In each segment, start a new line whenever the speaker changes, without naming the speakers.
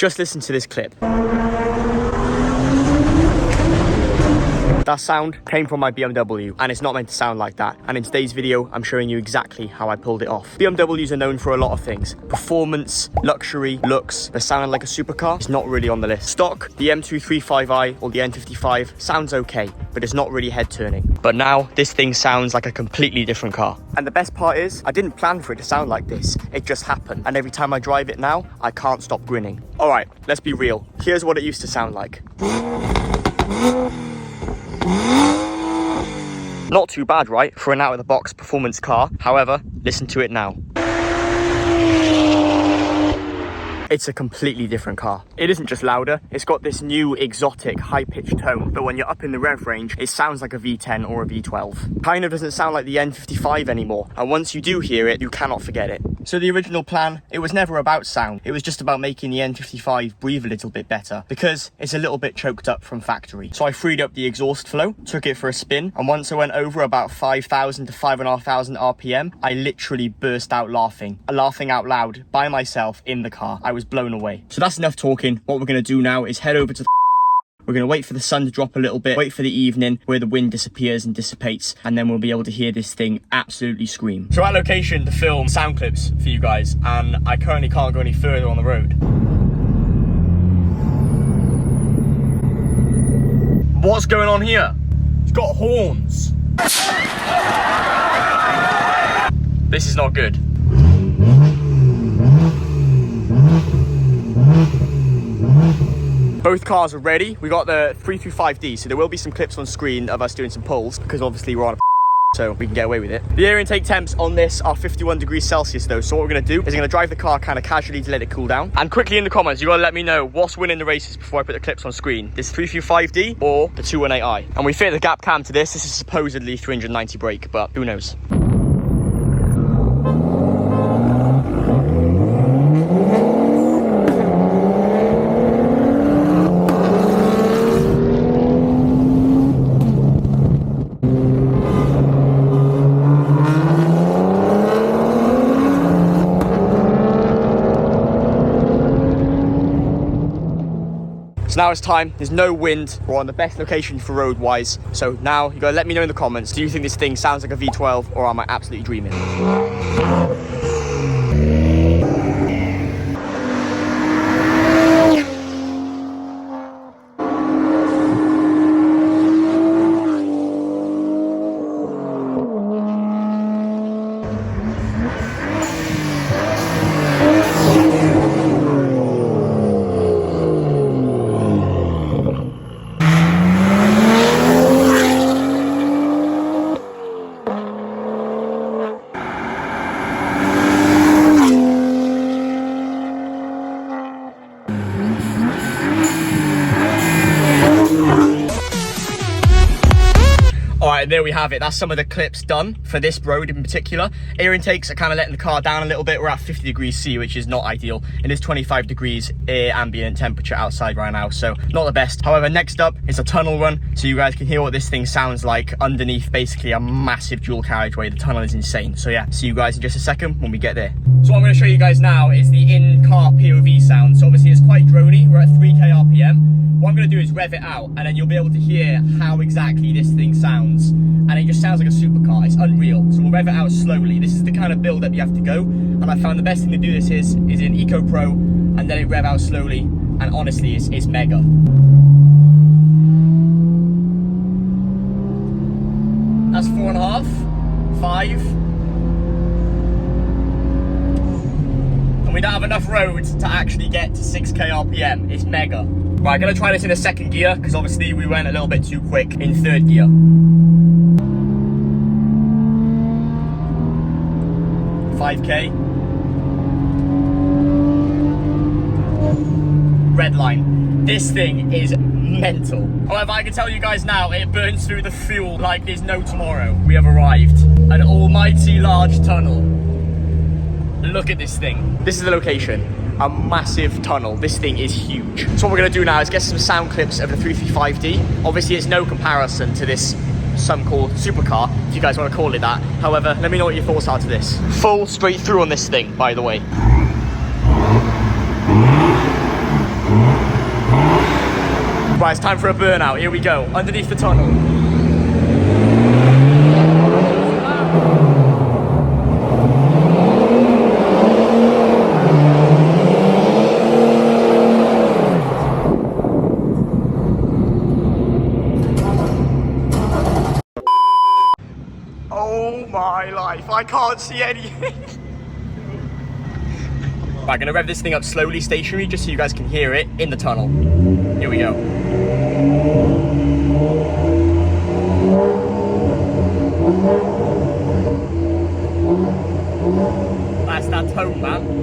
Just listen to this clip. That sound came from my BMW, and it's not meant to sound like that. And in today's video, I'm showing you exactly how I pulled it off. BMWs are known for a lot of things. Performance, luxury, looks, but sounding like a supercar, it's not really on the list. Stock, the M235i or the M55 sounds okay, but it's not really head turning. But now, this thing sounds like a completely different car. And the best part is, I didn't plan for it to sound like this. It just happened. And every time I drive it now, I can't stop grinning. All right, let's be real. Here's what it used to sound like. Not too bad, right, for an out-of-the-box performance car. However, listen to it now. It's a completely different car. It isn't just louder, it's got this new exotic high-pitched tone, but when you're up in the rev range, it sounds like a V10 or a V12. Kind of doesn't sound like the N55 anymore, and once you do hear it, you cannot forget it. So the original plan, it was never about sound, it was just about making the N55 breathe a little bit better, because it's a little bit choked up from factory. So I freed up the exhaust flow, took it for a spin, and once I went over about 5,000 to 5,500 RPM, I literally burst out laughing out loud by myself in the car. I was blown away. So that's enough talking. What we're going to do now is head over to the we're going to wait for the sun to drop a little bit, wait for the evening where the wind disappears and dissipates, and then we'll be able to hear this thing absolutely scream. So we're at location to film sound clips for you guys, and I currently can't go any further on the road. What's going on here? It's got horns. This is not good. Both cars are ready. We got the 335D, so there will be some clips on screen of us doing some pulls, because obviously we're on a so we can get away with it. The air intake temps on this are 51 degrees Celsius though, so what we're going to do is I'm going to drive the car kind of casually to let it cool down. And quickly in the comments, you got to let me know what's winning the races before I put the clips on screen. This 335D or the 218i. And we fit the gap cam to this. This is supposedly 390 brake, but who knows. So now it's time, there's no wind, we're on the best location for road wise. So now you gotta let me know in the comments, do you think this thing sounds like a V12 or am I absolutely dreaming? And there we have it. That's some of the clips done for this road in particular. Air intakes are kind of letting the car down a little bit. We're at 50 degrees C, which is not ideal. It is 25 degrees air ambient temperature outside right now, so not the best. However, next up is a tunnel run, so you guys can hear what this thing sounds like underneath basically a massive dual carriageway. The tunnel is insane. So yeah, see you guys in just a second when we get there. So what I'm going to show you guys now is the in-car POV sound. So obviously it's quite drony. We're at 3k RPM. What I'm going to do is rev it out, and then you'll be able to hear how exactly this thing sounds. And it just sounds like a supercar. It's unreal. So we'll rev it out slowly. This is the kind of build that you have to go. And I found the best thing to do this is in Eco Pro, and then it rev out slowly. And honestly, it's mega. That's 4.5, 5. And we don't have enough road to actually get to 6k RPM. It's mega. Right, I'm gonna try this in a second gear, because obviously we went a little bit too quick in third gear. 5k. Red line. This thing is mental. However, I can tell you guys now, it burns through the fuel like there's no tomorrow. We have arrived. An almighty large tunnel. Look at this thing. This is the location. A massive tunnel. This thing is huge. So what we're going to do now is get some sound clips of the 335D. Obviously, it's no comparison to this some call supercar, if you guys want to call it that. However, let me know what your thoughts are to this. Full straight through on this thing, by the way. Right, it's time for a burnout. Here we go, underneath the tunnel. Oh my life, I can't see anything. Right, gonna rev this thing up slowly, stationary, just so you guys can hear it in the tunnel. Here we go. That's that tone, man.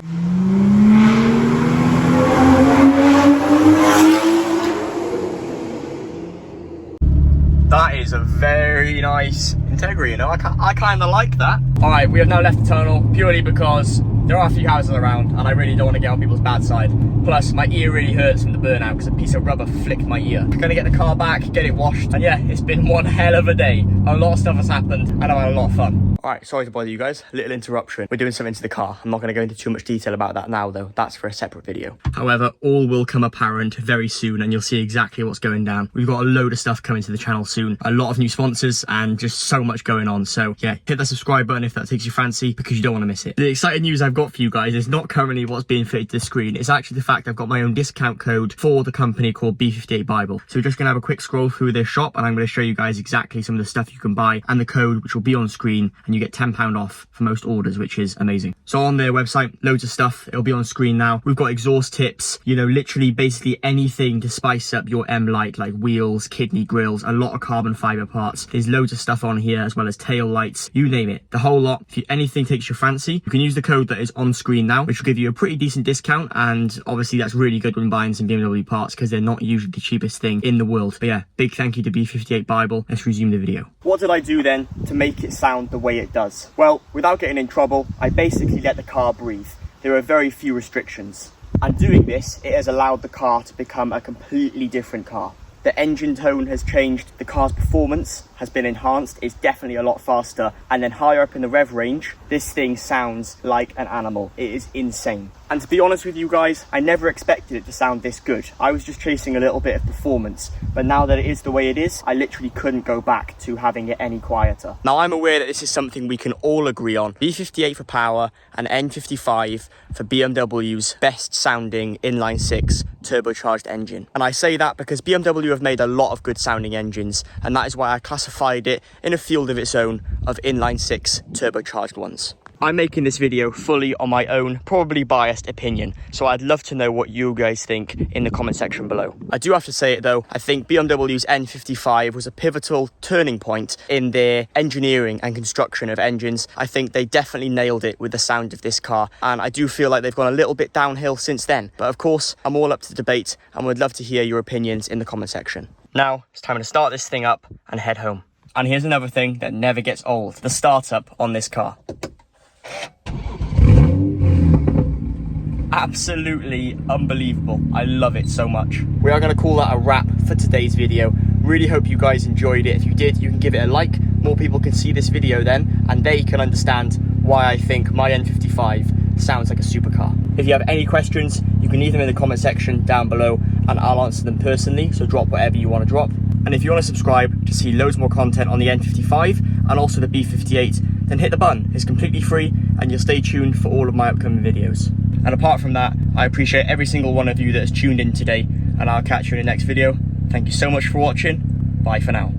That is a very nice Integra, you know, I kind of like that. All right, we have now left the tunnel purely because there are a few houses around and I really don't want to get on people's bad side. Plus, my ear really hurts from the burnout because a piece of rubber flicked my ear. I'm gonna get the car back, get it washed, and yeah, it's been one hell of a day. A lot of stuff has happened and I've had a lot of fun. All right, sorry to bother you guys, little interruption. We're doing something to the car. I'm not gonna go into too much detail about that now though. That's for a separate video. However, all will come apparent very soon and you'll see exactly what's going down. We've got a load of stuff coming to the channel soon. A lot of new sponsors and just so much going on. So yeah, hit that subscribe button if that takes your fancy because you don't want to miss it. The exciting news I've got for you guys is not currently what's being fitted to the screen. It's actually the fact I've got my own discount code for the company called B58 Bible. So we're just gonna have a quick scroll through their shop and I'm gonna show you guys exactly some of the stuff you can buy and the code which will be on screen, and you get £10 off for most orders, which is amazing. So on their website, loads of stuff. It'll be on screen now. We've got exhaust tips, you know, literally basically anything to spice up your M Light, like wheels, kidney grills, a lot of carbon fiber parts. There's loads of stuff on here as well as tail lights, you name it, the whole lot. If anything takes your fancy, you can use the code that is on screen now, which will give you a pretty decent discount, and obviously that's really good when buying some BMW parts because they're not usually the cheapest thing in the world. But yeah, big thank you to B58 Bible. Let's resume the video. What did I do then to make it sound the way it does? Well, without getting in trouble, I basically let the car breathe. There are very few restrictions. And doing this, it has allowed the car to become a completely different car. The engine tone has changed, the car's performance has been enhanced, it's definitely a lot faster, and then higher up in the rev range, this thing sounds like an animal. It is insane. And to be honest with you guys, I never expected it to sound this good. I was just chasing a little bit of performance, but now that it is the way it is, I literally couldn't go back to having it any quieter. Now I'm aware that this is something we can all agree on. V58 for power and N55 for BMW's best sounding inline-six turbocharged engine. And I say that because BMW have made a lot of good sounding engines, and that is why I classified it in a field of its own of inline-six turbocharged ones. I'm making this video fully on my own, probably biased opinion, so I'd love to know what you guys think in the comment section below. I do have to say it though, I think BMW's N55 was a pivotal turning point in their engineering and construction of engines. I think they definitely nailed it with the sound of this car, and I do feel like they've gone a little bit downhill since then. But of course, I'm all up to the debate and would love to hear your opinions in the comment section. Now, it's time to start this thing up and head home. And here's another thing that never gets old, the startup on this car. Absolutely unbelievable. I love it so much. We are going to call that a wrap for today's video. Really hope you guys enjoyed it. If you did, you can give it a like. More people can see this video then, and they can understand why I think my N55 sounds like a supercar. If you have any questions, you can leave them in the comment section down below and I'll answer them personally, so drop whatever you want to drop. And if you want to subscribe to see loads more content on the N55 and also the B58, then hit the button. It's completely free and you'll stay tuned for all of my upcoming videos. And apart from that, I appreciate every single one of you that has tuned in today, and I'll catch you in the next video. Thank you so much for watching. Bye for now.